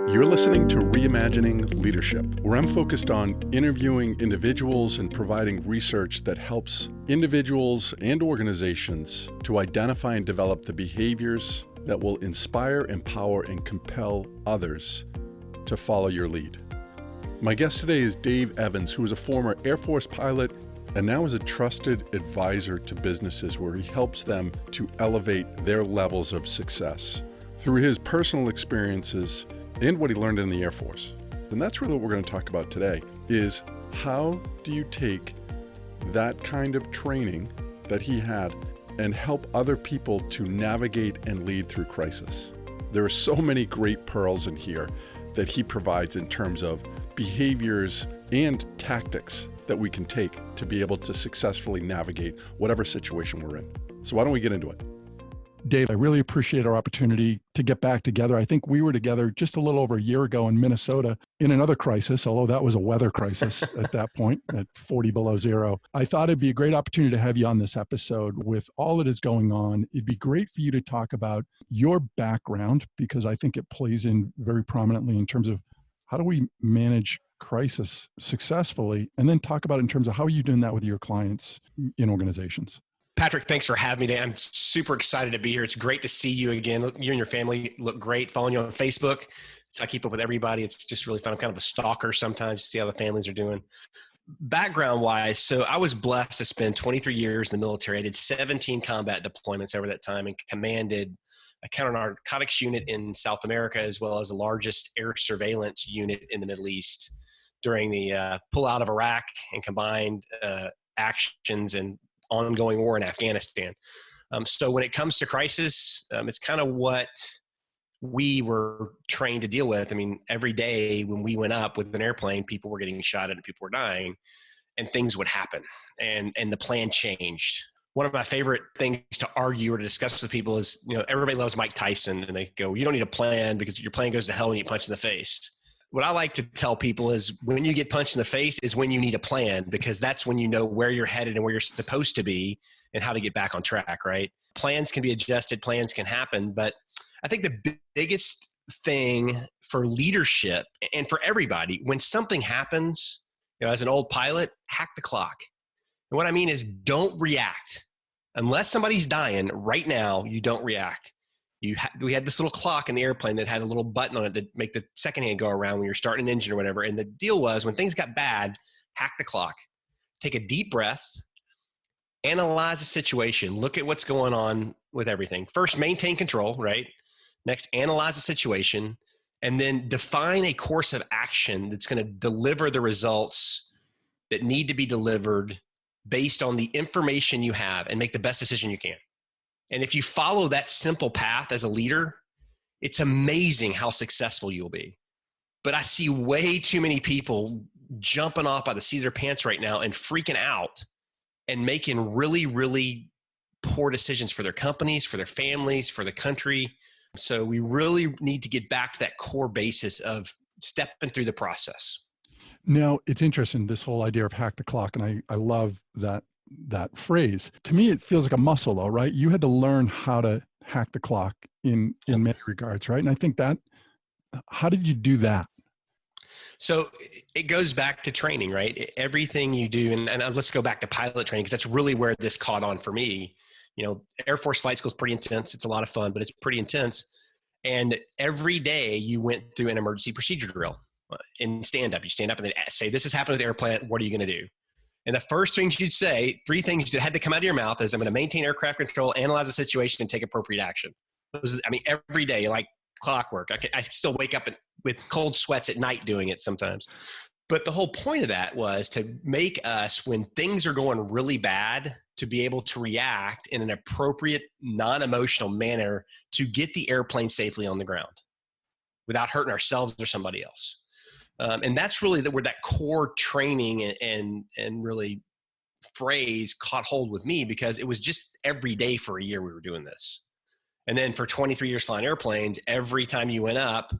You're listening to Reimagining Leadership, where I'm focused on interviewing individuals and providing research that helps individuals and organizations to identify and develop the behaviors that will inspire, empower, and compel others to follow your lead. My guest today is Dave Evans, who is a former Air Force pilot and now is a trusted advisor to businesses where he helps them to elevate their levels of success through his personal experiences and what he learned in the Air Force. And that's really what we're going to talk about today, is how do you take that kind of training that he had and help other people to navigate and lead through crisis. There are so many great pearls in here that he provides in terms of behaviors and tactics that we can take to be able to successfully navigate whatever situation we're in. So why don't we get into it? Dave, I really appreciate our opportunity to get back together. I think we were together just a little over a year ago in Minnesota in another crisis, although that was a weather crisis at that point at 40 below zero. I thought it'd be a great opportunity to have you on this episode with all that is going on. It'd be great for you to talk about your background, because I think it plays in very prominently in terms of how do we manage crisis successfully, and then talk about it in terms of how are you doing that with your clients in organizations. Patrick, thanks for having me today. I'm super excited to be here. It's great to see you again. You and your family look great. Following you on Facebook, so I keep up with everybody. It's just really fun. I'm kind of a stalker sometimes to see how the families are doing. Background-wise, so I was blessed to spend 23 years in the military. I did 17 combat deployments over that time and commanded a counter-narcotics unit in South America, as well as the largest air surveillance unit in the Middle East during the pull-out of Iraq and combined actions and ongoing war in Afghanistan. So when it comes to crisis, it's kind of what we were trained to deal with. I mean, every day when we went up with an airplane, people were getting shot at and people were dying, and things would happen, and the plan changed. One of my favorite things to argue or to discuss with people is, everybody loves Mike Tyson, and they go, you don't need a plan because your plan goes to hell when you get punched in the face. What I like to tell people is when you get punched in the face is when you need a plan, because that's when you know where you're headed and where you're supposed to be and how to get back on track, right? Plans can be adjusted, plans can happen, but I think the biggest thing for leadership and for everybody, when something happens, as an old pilot, hack the clock. And what I mean is don't react. Unless somebody's dying right now, you don't react. We had this little clock in the airplane that had a little button on it to make the second hand go around when you're starting an engine or whatever. And the deal was when things got bad, hack the clock. Take a deep breath, analyze the situation, look at what's going on with everything. First, maintain control, right? Next, analyze the situation, and then define a course of action that's going to deliver the results that need to be delivered based on the information you have, and make the best decision you can. And if you follow that simple path as a leader, it's amazing how successful you'll be. But I see way too many people jumping off by the seat of their pants right now and freaking out and making really, really poor decisions for their companies, for their families, for the country. So we really need to get back to that core basis of stepping through the process. Now, it's interesting, this whole idea of hack the clock, and I love that phrase. To me, it feels like a muscle though, right? You had to learn how to hack the clock in many regards, right? And I think how did you do that? So it goes back to training, right? Everything you do, and let's go back to pilot training, because that's really where this caught on for me. Air Force flight school is pretty intense. It's a lot of fun, but it's pretty intense. And every day you went through an emergency procedure drill in stand-up. You stand up and they say, this has happened with the airplane. What are you going to do? And the first things you'd say, 3 things that had to come out of your mouth is, I'm going to maintain aircraft control, analyze the situation, and take appropriate action. Every day, like clockwork. I still wake up with cold sweats at night doing it sometimes. But the whole point of that was to make us, when things are going really bad, to be able to react in an appropriate, non-emotional manner to get the airplane safely on the ground without hurting ourselves or somebody else. And that's really where that core training and really phrase caught hold with me, because it was just every day for a year we were doing this. And then for 23 years flying airplanes, every time you went up,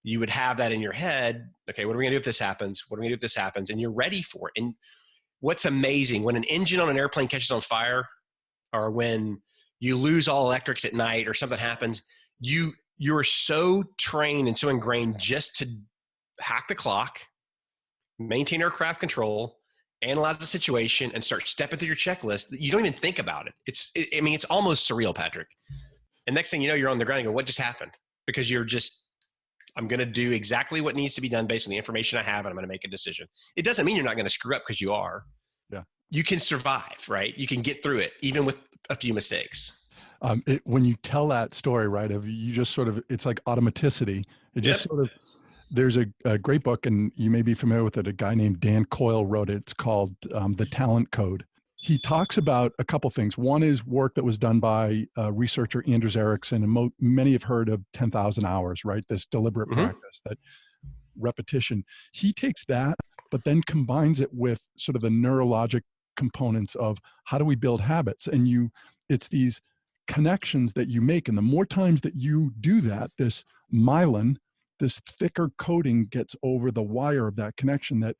you would have that in your head. Okay, what are we gonna do if this happens? What are we gonna do if this happens? And you're ready for it. And what's amazing, when an engine on an airplane catches on fire, or when you lose all electrics at night or something happens, you you're so trained and so ingrained just to hack the clock, maintain aircraft control, analyze the situation, and start stepping through your checklist. You don't even think about it. It's almost surreal, Patrick. And next thing you know, you're on the ground and go, what just happened? Because I'm going to do exactly what needs to be done based on the information I have, and I'm going to make a decision. It doesn't mean you're not going to screw up, because you are. Yeah. You can survive, right? You can get through it, even with a few mistakes. When you tell that story, right, it's like automaticity. It just there's a great book, and you may be familiar with it. A guy named Dan Coyle wrote it. It's called The Talent Code. He talks about a couple things. One is work that was done by researcher Anders Ericsson, and many have heard of 10,000 hours, right? This deliberate practice, that repetition. He takes that, but then combines it with sort of the neurologic components of how do we build habits? And it's these connections that you make. And the more times that you do that, this myelin, this thicker coating gets over the wire of that connection, that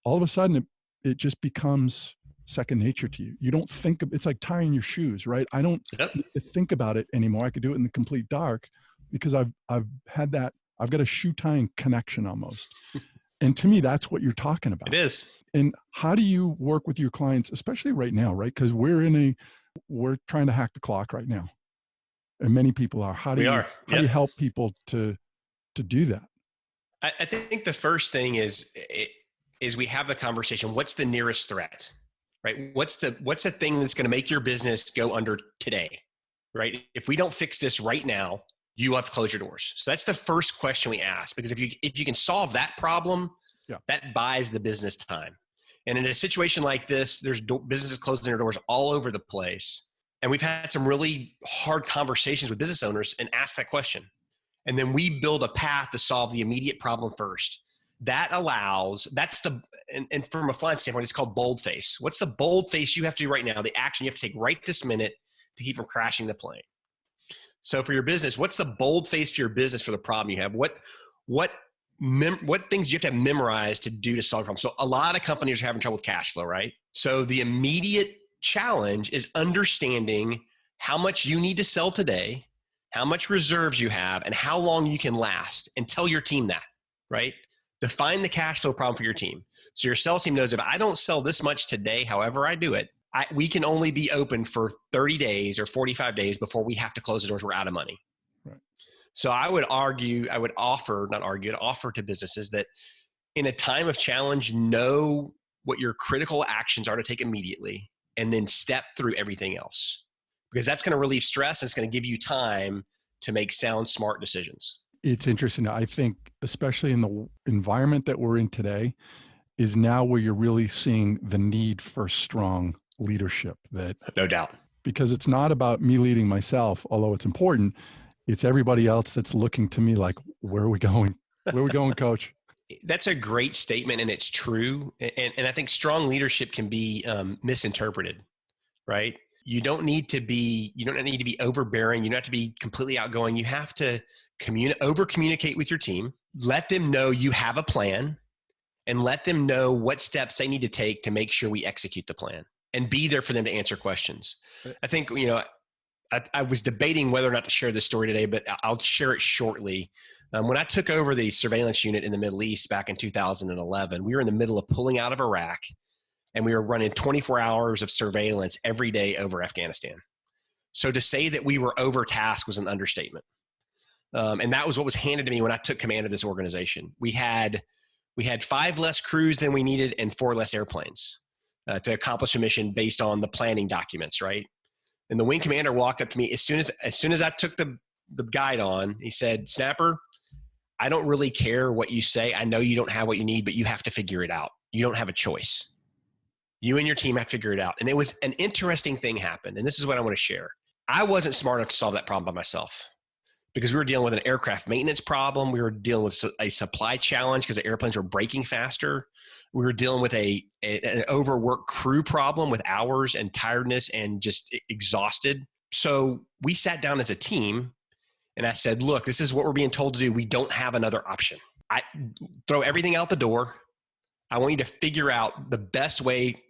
all of a sudden it just becomes second nature to you. You don't think of it's like tying your shoes, right? I don't think about it anymore. I could do it in the complete dark because I've had that. I've got a shoe tying connection almost. And to me, that's what you're talking about. It is. And how do you work with your clients, especially right now, right? Because we're trying to hack the clock right now, and many people are. How do you help people to do that? I think the first thing is we have the conversation. What's the nearest threat, right? What's the thing that's going to make your business go under today, right? If we don't fix this right now, you have to close your doors. So that's the first question we ask, because if you can solve that problem, that buys the business time. And in a situation like this, there's businesses closing their doors all over the place. And we've had some really hard conversations with business owners and asked that question. And then we build a path to solve the immediate problem first. And from a flying standpoint, it's called boldface. What's the boldface you have to do right now? The action you have to take right this minute to keep from crashing the plane. So for your business, what's the boldface for your business for the problem you have? What things you have to memorize to do to solve problems? So a lot of companies are having trouble with cash flow, right? So the immediate challenge is understanding how much you need to sell today, how much reserves you have, and how long you can last, and tell your team that, right? Define the cash flow problem for your team. So your sales team knows, if I don't sell this much today, however I do it, we can only be open for 30 days or 45 days before we have to close the doors. We're out of money. Right. So I would offer to businesses that in a time of challenge, know what your critical actions are to take immediately, and then step through everything else, because that's going to relieve stress. And it's going to give you time to make sound, smart decisions. It's interesting. I think, especially in the environment that we're in today, is now where you're really seeing the need for strong leadership. That no doubt, because it's not about me leading myself, although it's important. It's everybody else that's looking to me like, where are we going? Where are we going, coach? That's a great statement, and it's true. And I think strong leadership can be misinterpreted, right? You don't need to be overbearing. You don't have to be completely outgoing. You have to over communicate with your team. Let them know you have a plan, and let them know what steps they need to take to make sure we execute the plan, and be there for them to answer questions. I think, I was debating whether or not to share this story today, but I'll share it shortly. When I took over the surveillance unit in the Middle East back in 2011, we were in the middle of pulling out of Iraq, and we were running 24 hours of surveillance every day over Afghanistan. So to say that we were overtasked was an understatement. And that was what was handed to me when I took command of this organization. We had 5 less crews than we needed and 4 less airplanes to accomplish a mission based on the planning documents, right? And the wing commander walked up to me as soon as I took the guide on. He said, "Snapper, I don't really care what you say. I know you don't have what you need, but you have to figure it out. You don't have a choice. You and your team have to figure it out." And it was an interesting thing happened. And this is what I want to share. I wasn't smart enough to solve that problem by myself, because we were dealing with an aircraft maintenance problem. We were dealing with a supply challenge because the airplanes were braking faster. We were dealing with an overworked crew problem with hours and tiredness and just exhausted. So we sat down as a team, and I said, "Look, this is what we're being told to do. We don't have another option. I throw everything out the door. I want you to figure out the best way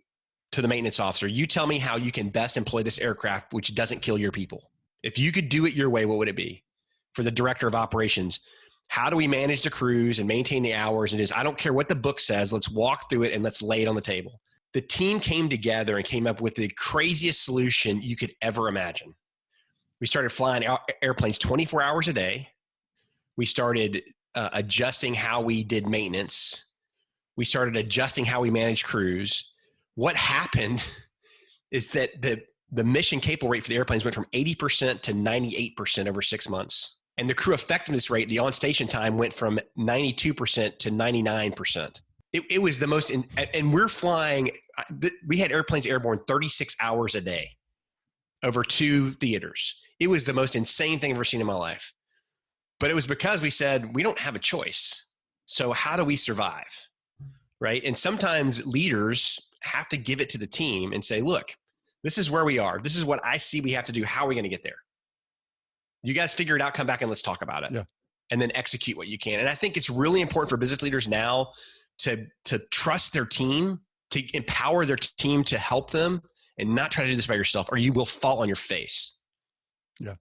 to the maintenance officer. You tell me how you can best employ this aircraft, which doesn't kill your people. If you could do it your way, what would it be?" for the director of operations. How do we manage the crews and maintain the hours? And I don't care what the book says. Let's walk through it and let's lay it on the table. The team came together and came up with the craziest solution you could ever imagine. We started flying airplanes 24 hours a day. We started adjusting how we did maintenance. We started adjusting how we managed crews. What happened is that the mission capable rate for the airplanes went from 80% to 98% over 6 months. And the crew effectiveness rate, the on-station time, went from 92% to 99%. It was the most, and we're flying, we had airplanes airborne 36 hours a day over 2 theaters. It was the most insane thing I've ever seen in my life. But it was because we said, we don't have a choice. So how do we survive? Right? And sometimes leaders have to give it to the team and say, look, this is where we are. This is what I see we have to do. How are we going to get there? You guys figure it out, come back and let's talk about it. Yeah. And then execute what you can. And I think it's really important for business leaders now to trust their team, to empower their team to help them, and not try to do this by yourself, or you will fall on your face. Yeah.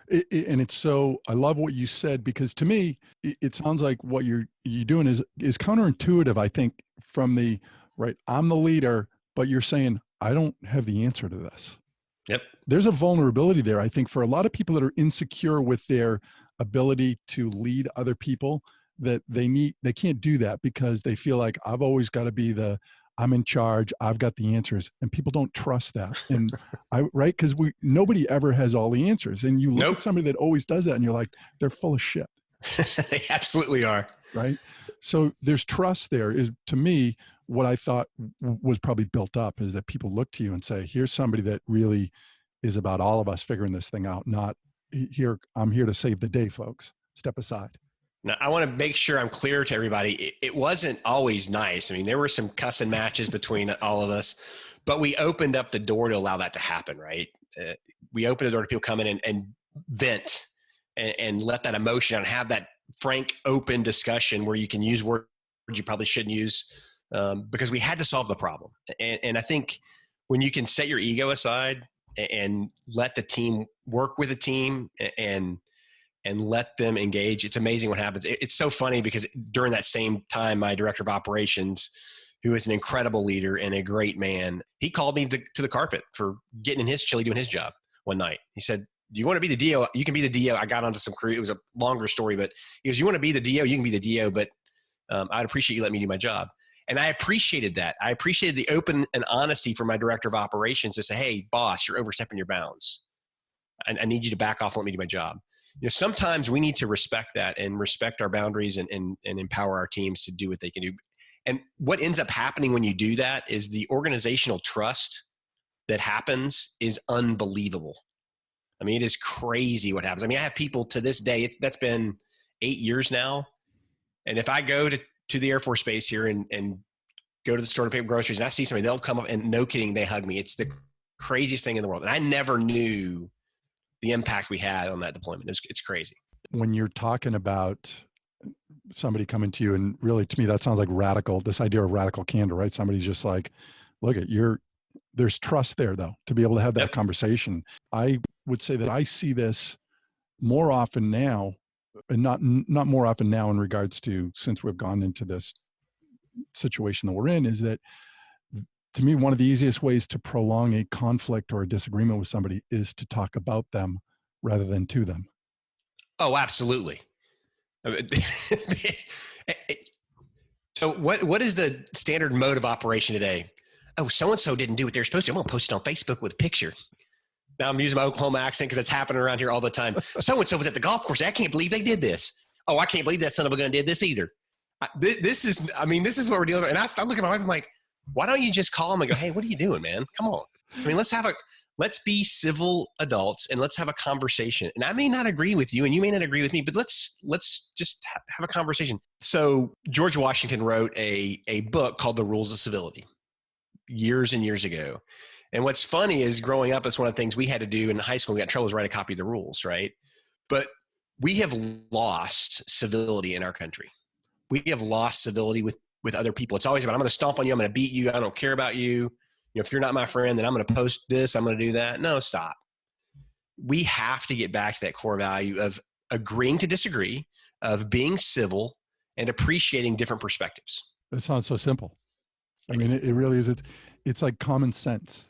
And it's so, I love what you said, because to me, it sounds like what you're doing is counterintuitive, I think, from the, right, I'm the leader, but you're saying, I don't have the answer to this. Yep. There's a vulnerability there, I think, for a lot of people that are insecure with their ability to lead other people, that they can't do that because they feel like, I've always got to be I'm in charge, I've got the answers, and people don't trust that. And right? Because nobody ever has all the answers. And you look at somebody that always does that and you're like, they're full of shit. They absolutely are. Right? So there's trust there. Is, to me, what I thought was probably built up is that people look to you and say, here's somebody that really is about all of us figuring this thing out, not here, I'm here to save the day, folks. Step aside. Now, I want to make sure I'm clear to everybody. It wasn't always nice. I mean, there were some cussing matches between all of us, but we opened up the door to allow that to happen, right? We opened the door to people come in and vent and let that emotion out and have that frank, open discussion where you can use words you probably shouldn't use, because we had to solve the problem. And I think when you can set your ego aside and let the team work with the team and let them engage, it's amazing what happens. It's so funny because during that same time, my director of operations, who is an incredible leader and a great man, he called me to the carpet for getting in his chili doing his job one night. He said, do you want to be the DO? You can be the DO. I got onto some crew. It was a longer story, but he goes, you want to be the DO? You can be the DO, but I'd appreciate you letting me do my job. And I appreciated that. I appreciated the open and honesty from my director of operations to say, hey, boss, you're overstepping your bounds. I need you to back off and let me do my job. You know, sometimes we need to respect that and respect our boundaries and empower our teams to do what they can do. And what ends up happening when you do that is the organizational trust that happens is unbelievable. I mean, it is crazy what happens. I mean, I have people to this day, that's been 8 years now. And if I go to the Air Force Base here and go to the store to pick up groceries and I see somebody, they'll come up and, no kidding, they hug me. It's the craziest thing in the world. And I never knew the impact we had on that deployment. It's crazy. When you're talking about somebody coming to you, and really to me, that sounds like this idea of radical candor, right? Somebody's just like, look at there's trust there though, to be able to have that conversation. I would say that I see this more often now, and not more often now in regards to, since we've gone into this situation that we're in, is that to me, one of the easiest ways to prolong a conflict or a disagreement with somebody is to talk about them rather than to them. Oh, absolutely. So what is the standard mode of operation today? Oh, so-and-so didn't do what they're supposed to. I'm going to post it on Facebook with a picture. Now I'm using my Oklahoma accent because it's happening around here all the time. So-and-so was at the golf course. I can't believe they did this. Oh, I can't believe that son of a gun did this either. This is what we're dealing with. And I look at my wife, I'm like, why don't you just call them and go, hey, what are you doing, man? Come on. I mean, let's be civil adults and let's have a conversation. And I may not agree with you and you may not agree with me, but let's just have a conversation. So George Washington wrote a book called The Rules of Civility years and years ago. And what's funny is growing up, it's one of the things we had to do in high school. We got in trouble, was write a copy of the rules, right? But we have lost civility in our country. We have lost civility with other people. It's always about, I'm going to stomp on you. I'm going to beat you. I don't care about you. You know, if you're not my friend, then I'm going to post this. I'm going to do that. No, stop. We have to get back to that core value of agreeing to disagree, of being civil, and appreciating different perspectives. That sounds so simple. I mean, it really is. It's like common sense.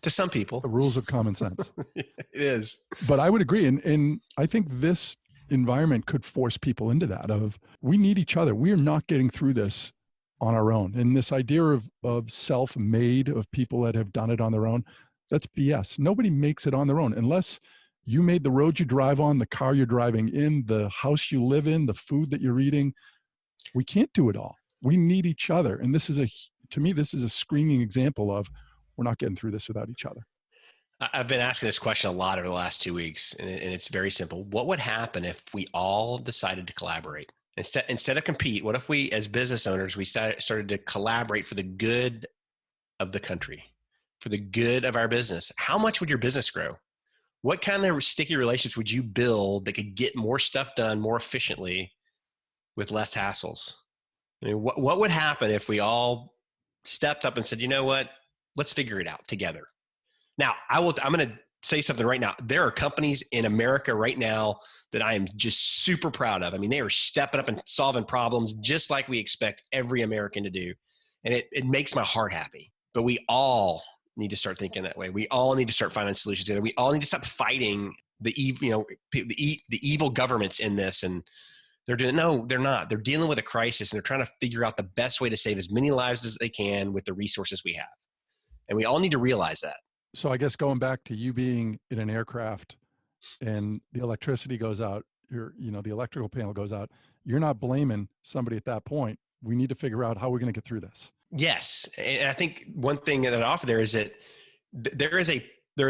To some people. The rules of common sense. It is. But I would agree. And I think this environment could force people into that of, we need each other. We are not getting through this on our own. And this idea of self-made, of people that have done it on their own, that's BS. Nobody makes it on their own unless you made the road you drive on, the car you're driving in, the house you live in, the food that you're eating. We can't do it all. We need each other. And to me, this is a screaming example of, we're not getting through this without each other. I've been asking this question a lot over the last 2 weeks, and it's very simple. What would happen if we all decided to collaborate? Instead of compete, what if we, as business owners, we started to collaborate for the good of the country, for the good of our business? How much would your business grow? What kind of sticky relationships would you build that could get more stuff done more efficiently with less hassles? I mean, what would happen if we all stepped up and said, you know what, let's figure it out together? Now, I'm going to say something right now. There are companies in America right now that I am just super proud of. I mean, they are stepping up and solving problems just like we expect every American to do. And it makes my heart happy. But we all need to start thinking that way. We all need to start finding solutions together. We all need to stop fighting the evil governments in this. And they're not. They're dealing with a crisis, and they're trying to figure out the best way to save as many lives as they can with the resources we have. And we all need to realize that. So I guess going back to you being in an aircraft and the electricity goes out, the electrical panel goes out, you're not blaming somebody at that point. We need to figure out how we're going to get through this. Yes. And I think one thing that I offer there is that there is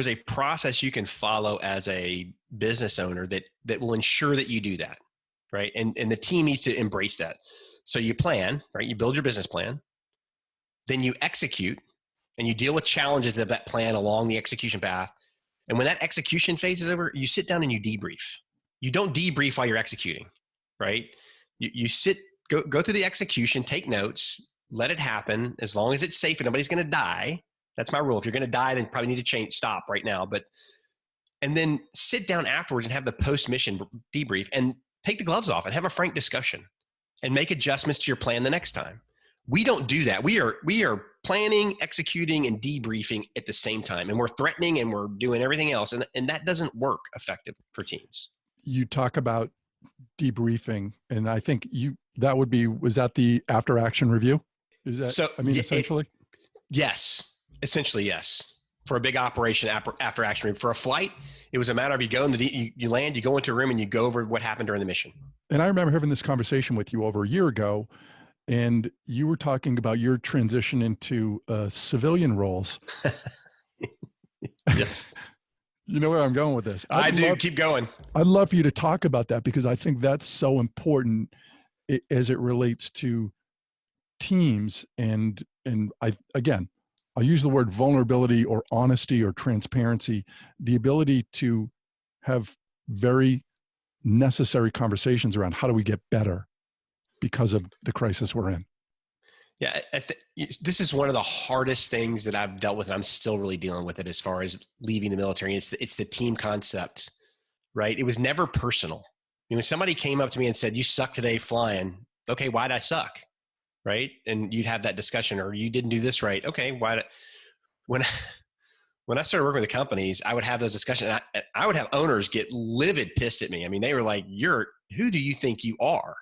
a process you can follow as a business owner that will ensure that you do that. Right. And the team needs to embrace that. So you plan, right? You build your business plan, then you execute, and you deal with challenges of that plan along the execution path. And when that execution phase is over, you sit down and you debrief. You don't debrief while you're executing, right? You go through the execution, take notes, let it happen as long as it's safe and nobody's going to die. That's my rule. If you're going to die, then probably need to stop right now. And then sit down afterwards and have the post-mission debrief and take the gloves off and have a frank discussion and make adjustments to your plan the next time. We don't do that. We are planning, executing, and debriefing at the same time. And we're threatening and we're doing everything else. And that doesn't work effectively for teams. You talk about debriefing, and I think was that the after action review? Is that, so, essentially? Yes. Essentially, yes. For a big operation after action review. For a flight, it was a matter of you land, you go into a room, and you go over what happened during the mission. And I remember having this conversation with you over a year ago, and you were talking about your transition into civilian roles. Yes. You know where I'm going with this. I do. Keep going. I'd love for you to talk about that, because I think that's so important as it relates to teams. And I'll use the word vulnerability or honesty or transparency, the ability to have very necessary conversations around how do we get better because of the crisis we're in. Yeah, this is one of the hardest things that I've dealt with, and I'm still really dealing with it as far as leaving the military. It's the team concept, right? It was never personal. When somebody came up to me and said, "You suck today flying," okay, why'd I suck? Right? And you'd have that discussion, or you didn't do this right. Okay, when I started working with the companies, I would have those discussions. And I would have owners get livid pissed at me. I mean, they were like, who do you think you are?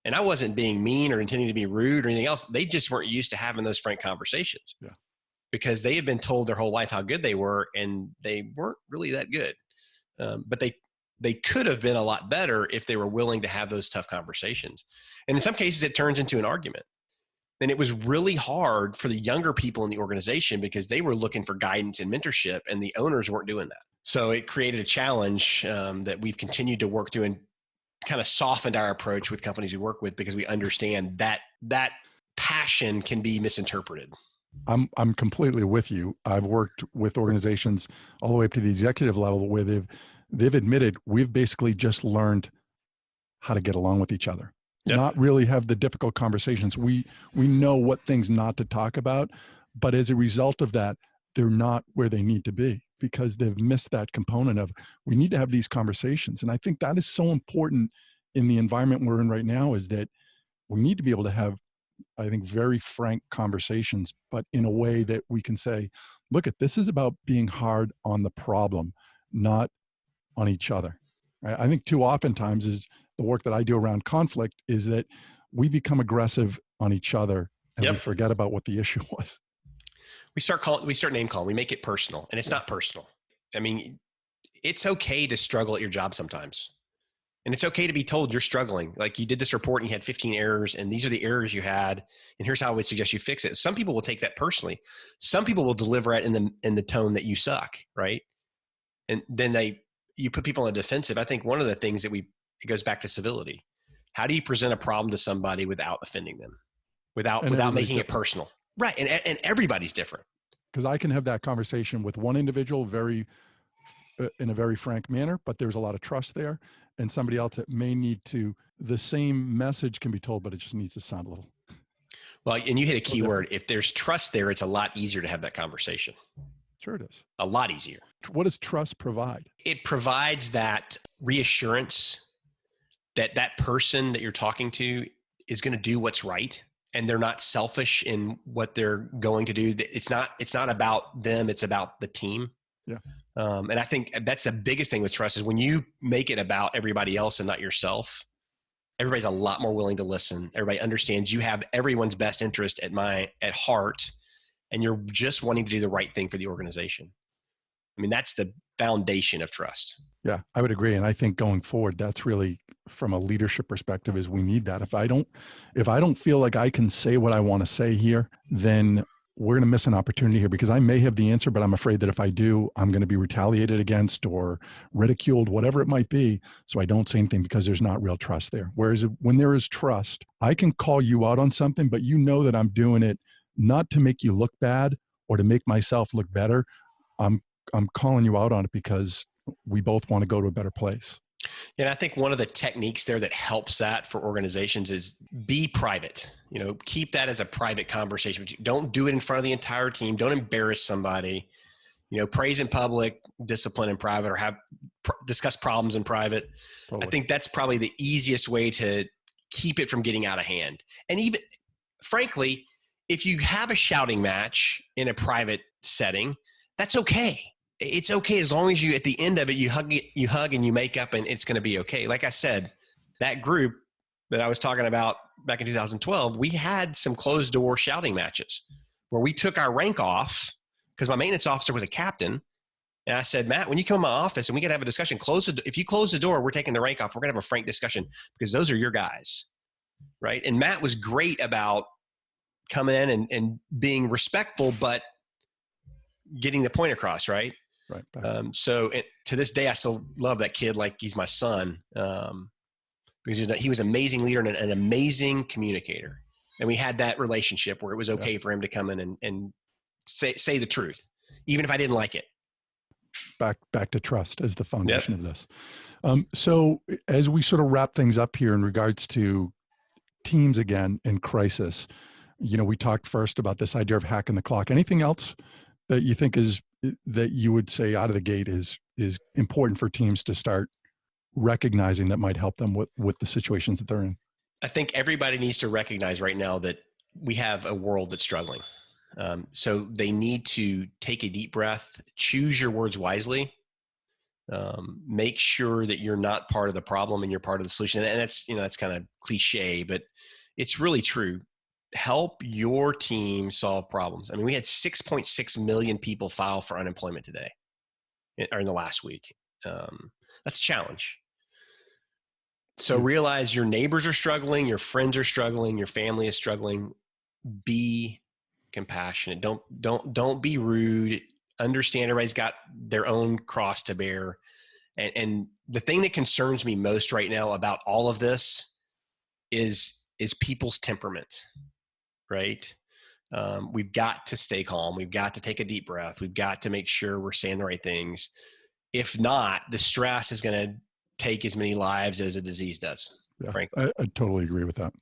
And I wasn't being mean or intending to be rude or anything else. They just weren't used to having those frank conversations. Yeah. Because they had been told their whole life how good they were, and they weren't really that good. But they could have been a lot better if they were willing to have those tough conversations. And in some cases, it turns into an argument. And it was really hard for the younger people in the organization because they were looking for guidance and mentorship, and the owners weren't doing that. So it created a challenge that we've continued to work through and kind of softened our approach with companies we work with, because we understand that passion can be misinterpreted. I'm completely with you. I've worked with organizations all the way up to the executive level where they've admitted we've basically just learned how to get along with each other. Yep. Not really have the difficult conversations. We know what things not to talk about, but as a result of that, they're not where they need to be because they've missed that component of, we need to have these conversations. And I think that is so important in the environment we're in right now, is that we need to be able to have, I think, very frank conversations, but in a way that we can say, look, this is about being hard on the problem, not on each other. I think too oftentimes is the work that I do around conflict is that we become aggressive on each other and we forget about what the issue was. We start name calling, we make it personal, and it's not personal. I mean, it's okay to struggle at your job sometimes. And it's okay to be told you're struggling. Like, you did this report and you had 15 errors, and these are the errors you had, and here's how I would suggest you fix it. Some people will take that personally. Some people will deliver it in the tone that you suck, right? And then you put people on the defensive. I think one of the things it goes back to civility. How do you present a problem to somebody without offending them, without making it personal? Right. And everybody's different. Because I can have that conversation with one individual in a very frank manner, but there's a lot of trust there. And somebody else that may need the same message can be told, but it just needs to sound a little. Well, and you hit a key word. If there's trust there, it's a lot easier to have that conversation. Sure it is. A lot easier. What does trust provide? It provides that reassurance that that person that you're talking to is going to do what's right, and they're not selfish in what they're going to do. It's not about them. It's about the team. Yeah. And I think that's the biggest thing with trust is when you make it about everybody else and not yourself, everybody's a lot more willing to listen. Everybody understands you have everyone's best interest at heart, and you're just wanting to do the right thing for the organization. I mean, that's the foundation of trust. Yeah, I would agree. And I think going forward, that's really, from a leadership perspective, is we need that. If I don't feel like I can say what I want to say here, then we're going to miss an opportunity here, because I may have the answer, but I'm afraid that if I do, I'm going to be retaliated against or ridiculed, whatever it might be. So I don't say anything because there's not real trust there. Whereas when there is trust, I can call you out on something, but you know that I'm doing it not to make you look bad or to make myself look better. I'm calling you out on it because we both want to go to a better place. And I think one of the techniques there that helps that for organizations is be private. Keep that as a private conversation. Don't do it in front of the entire team. Don't embarrass somebody. Praise in public, discipline in private, or discuss problems in private. Totally. I think that's probably the easiest way to keep it from getting out of hand. And even, frankly, if you have a shouting match in a private setting, that's okay. It's okay as long as you, at the end of it, you hug and you make up, and it's going to be okay. Like I said, that group that I was talking about back in 2012, we had some closed door shouting matches where we took our rank off because my maintenance officer was a captain. And I said, Matt, when you come to my office and we got to have a discussion, if you close the door, we're taking the rank off. We're going to have a frank discussion because those are your guys. Right. And Matt was great about coming in and being respectful, but getting the point across. Right. Right. So to this day, I still love that kid like he's my son, because he was an amazing leader and an amazing communicator. And we had that relationship where it was okay for him to come in and say the truth, even if I didn't like it. Back to trust as the foundation of this. So as we sort of wrap things up here in regards to teams again in crisis, we talked first about this idea of hacking the clock. Anything else that you think that you would say out of the gate is important for teams to start recognizing that might help them with the situations that they're in? I think everybody needs to recognize right now that we have a world that's struggling. So they need to take a deep breath, choose your words wisely, make sure that you're not part of the problem and you're part of the solution. And that's kind of cliche, but it's really true. Help your team solve problems. I mean, we had 6.6 million people file for unemployment today or in the last week. That's a challenge. So realize your neighbors are struggling, your friends are struggling, your family is struggling. Be compassionate. Don't be rude. Understand everybody's got their own cross to bear. And the thing that concerns me most right now about all of this is people's temperament. Right? We've got to stay calm. We've got to take a deep breath. We've got to make sure we're saying the right things. If not, the stress is going to take as many lives as a disease does, frankly. I totally agree with that.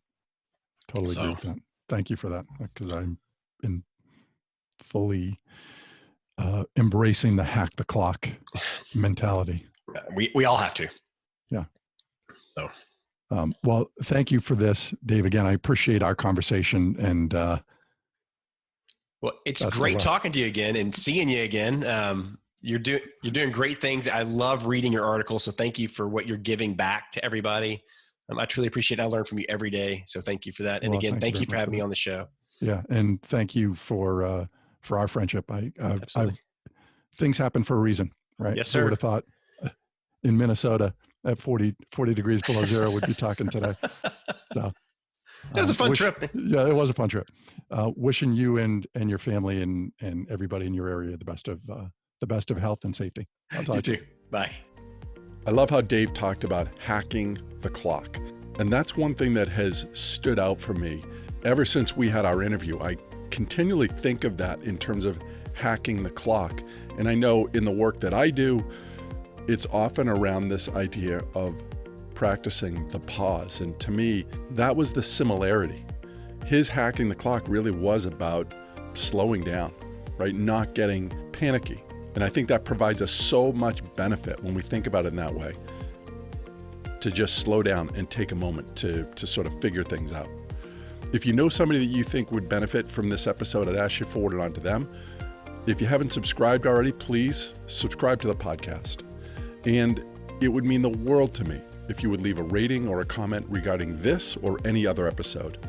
Agree with that. Thank you for that, because I'm in fully embracing the hack the clock mentality. We all have to. Yeah. So. Well, thank you for this, Dave. Again, I appreciate our conversation, and well, it's great talking to you again and seeing you again. You're doing great things. I love reading your articles. So thank you for what you're giving back to everybody. I truly appreciate it. I learn from you every day. So thank you for that. And again, thank you for having me on the show. Yeah. And thank you for our friendship. Things happen for a reason, right? Yes, sir. I would have thought in Minnesota at 40 degrees below zero, we'd be talking today. So it was a fun trip. Yeah, it was a fun trip. Wishing you and your family and everybody in your area the best of health and safety. I'll talk to you. Bye. I love how Dave talked about hacking the clock. And that's one thing that has stood out for me ever since we had our interview. I continually think of that in terms of hacking the clock. And I know in the work that I do, it's often around this idea of practicing the pause. And to me, that was the similarity. His hacking the clock really was about slowing down, right? Not getting panicky. And I think that provides us so much benefit when we think about it in that way, to just slow down and take a moment to sort of figure things out. If you know somebody that you think would benefit from this episode, I'd ask you to forward it on to them. If you haven't subscribed already, please subscribe to the podcast. And it would mean the world to me if you would leave a rating or a comment regarding this or any other episode.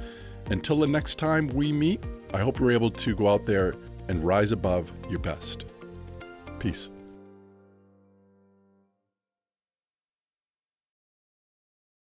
Until the next time we meet, I hope you're able to go out there and rise above your best. Peace.